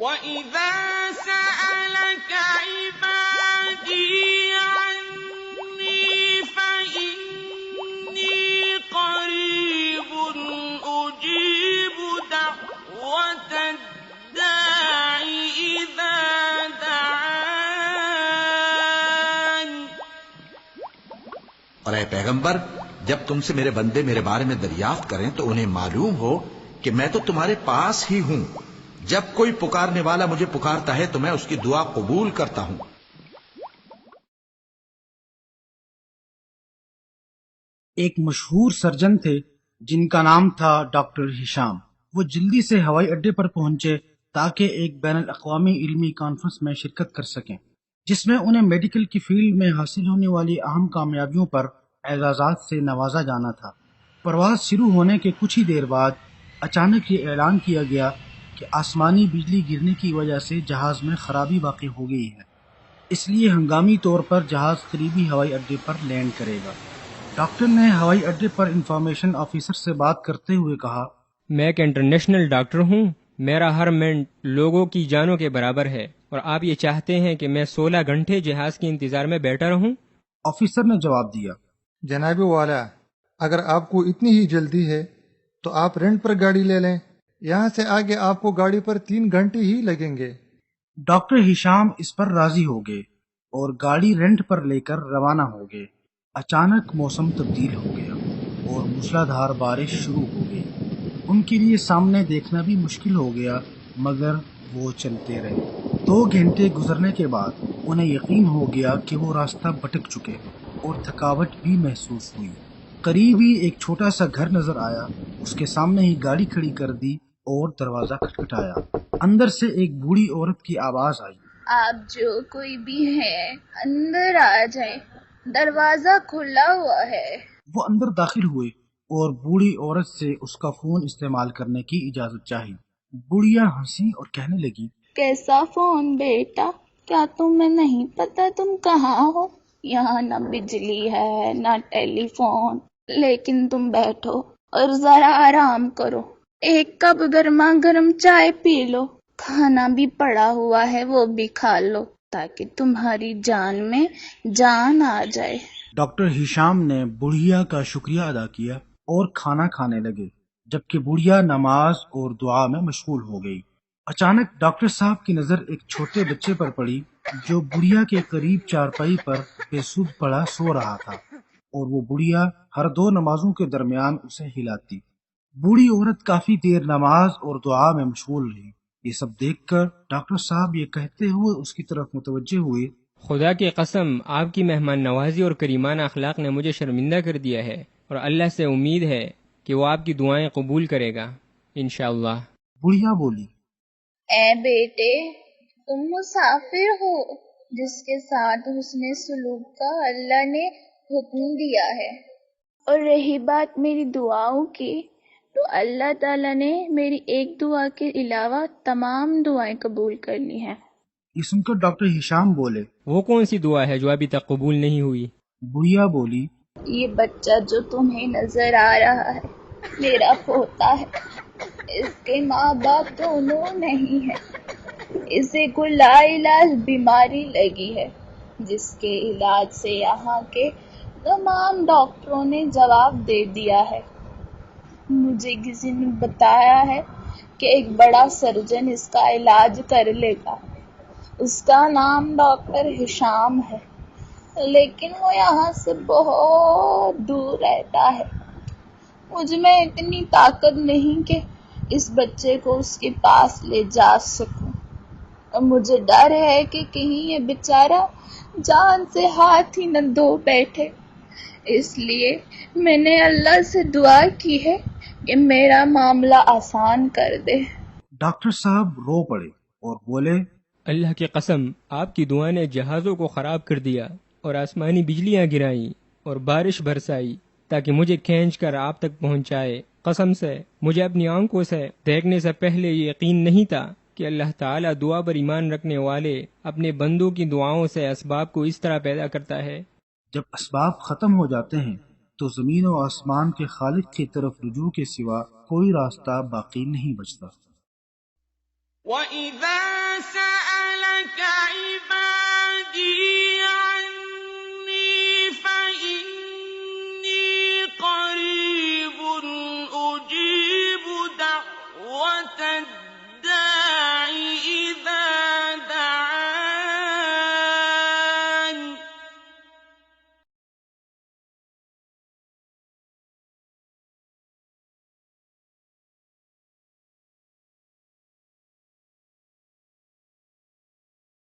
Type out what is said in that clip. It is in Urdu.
وَإِذَا سَأَلَكَ عِبَادِي عَنِّي فَإِنِّي قَرِيبٌ أُجِيبُ دَعْوَةَ الدَّاعِ إِذَا دَعَانِ۔ اور اے پیغمبر، جب تم سے میرے بندے میرے بارے میں دریافت کریں تو انہیں معلوم ہو کہ میں تو تمہارے پاس ہی ہوں۔ جب کوئی پکارنے والا مجھے پکارتا ہے تو میں اس کی دعا قبول کرتا ہوں۔ ایک مشہور سرجن تھے جن کا نام تھا ڈاکٹر ہشام۔ وہ جلدی سے ہوائی اڈے پر پہنچے تاکہ ایک بین الاقوامی علمی کانفرنس میں شرکت کر سکیں، جس میں انہیں میڈیکل کی فیلڈ میں حاصل ہونے والی اہم کامیابیوں پر اعزازات سے نوازا جانا تھا۔ پرواز شروع ہونے کے کچھ ہی دیر بعد اچانک یہ اعلان کیا گیا کہ آسمانی بجلی گرنے کی وجہ سے جہاز میں خرابی واقع ہو گئی ہے، اس لیے ہنگامی طور پر جہاز قریبی ہوائی اڈے پر لینڈ کرے گا۔ ڈاکٹر نے ہوائی اڈے پر انفارمیشن آفیسر سے بات کرتے ہوئے کہا، میں ایک انٹرنیشنل ڈاکٹر ہوں، میرا ہر منٹ لوگوں کی جانوں کے برابر ہے، اور آپ یہ چاہتے ہیں کہ میں 16 گھنٹے جہاز کے انتظار میں بیٹھا رہوں؟ آفیسر نے جواب دیا، جناب والا، اگر آپ کو اتنی ہی جلدی ہے تو آپ رینٹ پر گاڑی لے لیں، یہاں سے آگے آپ کو گاڑی پر 3 گھنٹے ہی لگیں گے۔ ڈاکٹر ہشام اس پر راضی ہو گئے اور گاڑی رینٹ پر لے کر روانہ ہو گئے۔ اچانک موسم تبدیل ہو گیا اور موسلادھار بارش شروع ہو گئی۔ ان کے لیے سامنے دیکھنا بھی مشکل ہو گیا، مگر وہ چلتے رہے۔ 2 گھنٹے گزرنے کے بعد انہیں یقین ہو گیا کہ وہ راستہ بھٹک چکے اور تھکاوٹ بھی محسوس ہوئی۔ قریب ہی ایک چھوٹا سا گھر نظر آیا، اس کے سامنے ہی گاڑی کھڑی کر دی اور دروازہ کھٹکھٹایا۔ اندر سے ایک بوڑھی عورت کی آواز آئی، آپ جو کوئی بھی ہیں اندر آ جائیں، دروازہ کھلا ہوا ہے۔ وہ اندر داخل ہوئے اور بوڑھی عورت سے اس کا فون استعمال کرنے کی اجازت چاہی۔ بڑھیا ہنسی اور کہنے لگی، کیسا فون بیٹا؟ کیا تمہیں نہیں پتا تم کہاں ہو؟ یہاں نہ بجلی ہے نہ ٹیلی فون، لیکن تم بیٹھو اور ذرا آرام کرو، ایک کپ گرما گرم چائے پی لو، کھانا بھی پڑا ہوا ہے وہ بھی کھا لو تاکہ تمہاری جان میں جان آ جائے۔ ڈاکٹر ہشام نے بڑھیا کا شکریہ ادا کیا اور کھانا کھانے لگے، جبکہ بڑھیا نماز اور دعا میں مشغول ہو گئی۔ اچانک ڈاکٹر صاحب کی نظر ایک چھوٹے بچے پر پڑی جو بڑھیا کے قریب چارپائی پر بے سود پڑا سو رہا تھا، اور وہ بڑھیا ہر 2 نمازوں کے درمیان اسے ہلاتی۔ بوڑھی عورت کافی دیر نماز اور دعا میں مشغول رہی۔ یہ سب دیکھ کر ڈاکٹر صاحب یہ کہتے ہوئے اس کی طرف متوجہ ہوئے، خدا کی قسم، آپ کی مہمان نوازی اور کریمانہ اخلاق نے مجھے شرمندہ کر دیا ہے، اور اللہ سے امید ہے کہ وہ آپ کی دعائیں قبول کرے گا انشاءاللہ۔ بڑھیا بولی، اے بیٹے، تم مسافر ہو جس کے ساتھ حسن سلوک کا اللہ نے حکم دیا ہے، اور رہی بات میری دعاؤں کی، تو اللہ تعالیٰ نے میری ایک دعا کے علاوہ تمام دعائیں قبول کر لی ہیں۔ یہ سن کر ڈاکٹر ہشام بولے، وہ کون سی دعا ہے جو ابھی تک قبول نہیں ہوئی؟ بڑھیا بولی، یہ بچہ جو تمہیں نظر آ رہا ہے میرا پوتا ہے، اس کے ماں باپ دونوں نہیں ہیں، اسے کوئی لا علاج بیماری لگی ہے جس کے علاج سے یہاں کے تمام ڈاکٹروں نے جواب دے دیا ہے۔ مجھے کسی نے بتایا ہے کہ ایک بڑا سرجن اس کا علاج کر لے گا، اس کا نام ڈاکٹر ہشام ہے، لیکن وہ یہاں سے بہت دور رہتا ہے۔ مجھ میں اتنی طاقت نہیں کہ اس بچے کو اس کے پاس لے جا سکوں، اور مجھے ڈر ہے کہ کہیں یہ بیچارہ جان سے ہاتھ ہی نہ دھو بیٹھے، اس لیے میں نے اللہ سے دعا کی ہے کہ میرا معاملہ آسان کر دے۔ ڈاکٹر صاحب رو پڑے اور بولے، اللہ کی قسم، آپ کی دعا نے جہازوں کو خراب کر دیا اور آسمانی بجلیاں گرائیں اور بارش برسائی تاکہ مجھے کھینچ کر آپ تک پہنچائے۔ قسم سے مجھے اپنی آنکھوں سے دیکھنے سے پہلے یہ یقین نہیں تھا کہ اللہ تعالیٰ دعا پر ایمان رکھنے والے اپنے بندوں کی دعاؤں سے اسباب کو اس طرح پیدا کرتا ہے۔ جب اسباب ختم ہو جاتے ہیں تو زمین و آسمان کے خالق کی طرف رجوع کے سوا کوئی راستہ باقی نہیں بچتا۔ وَإِذَا سَأَلَكَ